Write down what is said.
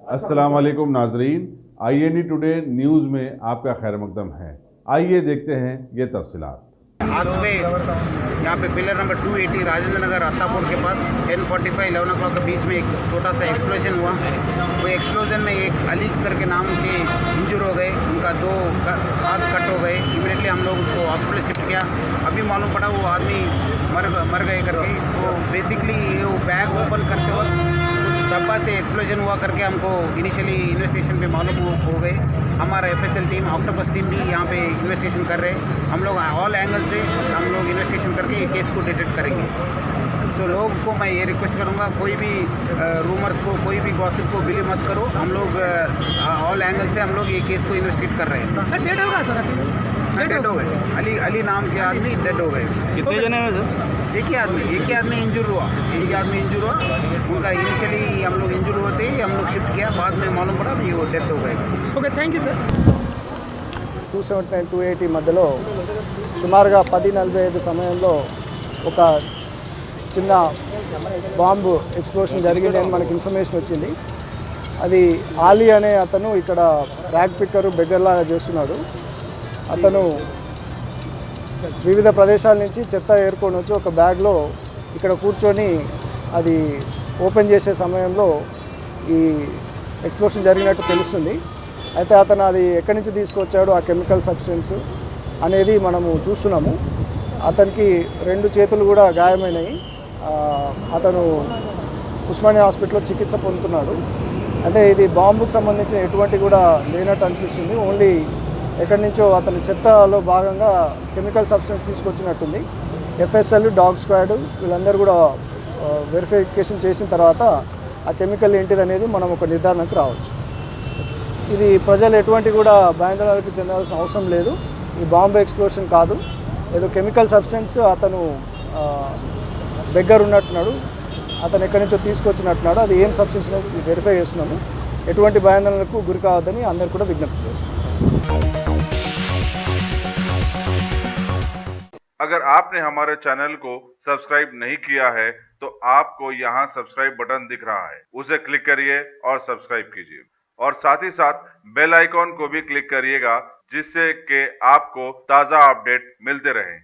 अस्सलाम वालेकुम नाजरीन, INE टुडे न्यूज़ में आपका खैर मकदम है। आइए देखते हैं ये तफसीलात। आज सुबह यहाँ पे पिलर नंबर 280 राजेंद्र नगर अत्तापुर के पास 10:45 11 o'clock के बीच में एक छोटा सा एक्सप्लोजन हुआ। वो एक्सप्लोजन में एक अली करके नाम के इंजर हो गए, उनका 2 हाथ कट हो गए। इमीडिएटली हम लोग उसको हॉस्पिटल शिफ्ट किया। अभी मालूम पड़ा वो आदमी मर गए करके। सो बेसिकली वो बैग ओपन करते वक्त कुछ डब्बा से एक्सप्लोजन हुआ करके हमको इनिशियली इन्वेस्टिगेशन पे मालूम हो गए। हमारा FSL टीम, ऑक्टोपस टीम भी यहाँ पे इन्वेस्टिगेशन कर रहे हैं। हम लोग ऑल एंगल से हम लोग इन्वेस्टिगेशन करके ये केस को डिटेक्ट करेंगे। तो लोगों को मैं ये रिक्वेस्ट करूँगा, कोई भी रूमर्स को, कोई भी गॉसिप को बिलीव मत करो। हम लोग ऑल एंगल से हम लोग ये केस को इन्वेस्टिगेट कर रहे हैं। सर डेड होगा सर डेड हो गए। अली नाम के आदमी डेड हो गए। कितने जने हैं सर? एक ही आदमी इंजर हुआ। उनका इनिशियली हम लोग इंजर होते ही हम लोग शिफ्ट किया, बाद में मालूम पड़ा भी वो डेथ हो गए। ఓకే థ్యాంక్ యూ సార్ 279 280 మధ్యలో సుమారుగా 10:45 సమయంలో ఒక చిన్న బాంబు ఎక్స్ప్లోషన్ జరిగింది అని మనకి ఇన్ఫర్మేషన్ వచ్చింది. అది ఆలీ అనే అతను ఇక్కడ ర్యాక్ పిక్కరు బెగ్గర్లాగా చేస్తున్నాడు. అతను వివిధ ప్రదేశాల నుంచి చెత్త ఏరుకొని వచ్చి ఒక బ్యాగ్లో ఇక్కడ కూర్చొని అది ఓపెన్ చేసే సమయంలో ఈ ఎక్స్ప్లోషన్ జరిగినట్టు తెలుస్తుంది. అయితే అతను అది ఎక్కడి నుంచి తీసుకొచ్చాడు, ఆ కెమికల్ సబ్స్టెన్స్ అనేది మనము చూస్తున్నాము. అతనికి 2 చేతులు కూడా గాయమైనాయి. అతను ఉస్మానియా హాస్పిటల్లో చికిత్స పొందుతున్నాడు. అయితే ఇది బాంబుకు సంబంధించిన ఎటువంటి కూడా లేనట్టు అనిపిస్తుంది. ఓన్లీ ఎక్కడి నుంచో అతని చెత్తలో భాగంగా కెమికల్ సబ్స్టెన్స్ తీసుకొచ్చినట్టుంది. FSL, డాగ్ స్క్వాడ్ వీళ్ళందరూ కూడా వెరిఫికేషన్ చేసిన తర్వాత ఆ కెమికల్ ఏంటిది అనేది మనం ఒక నిర్ధారణకు రావచ్చు. ఇది ప్రజలు ఎటువంటి కూడా భయాందోళనకు చెందాల్సిన అవసరం లేదు. ఇది బాంబు ఎక్స్ప్లోషన్ కాదు, ఏదో కెమికల్ సబ్స్టెన్స్ అతను బెగ్గర్ ఉన్నట్టున్నాడు, అతను ఎక్కడి నుంచో తీసుకొచ్చినట్టున్నాడు. అది ఏం సబ్స్టెన్స్ అనేది వెరిఫై చేస్తున్నాము. ఎటువంటి భయాందోళనకు గురి కావద్దని అందరు కూడా విజ్ఞప్తి చేస్తున్నాం. अगर आपने हमारे चैनल को सब्सक्राइब नहीं किया है तो आपको यहाँ सब्सक्राइब बटन दिख रहा है, उसे क्लिक करिए और सब्सक्राइब कीजिए और साथ ही साथ बेल आइकॉन को भी क्लिक करिएगा, जिससे कि आपको ताज़ा अपडेट मिलते रहें।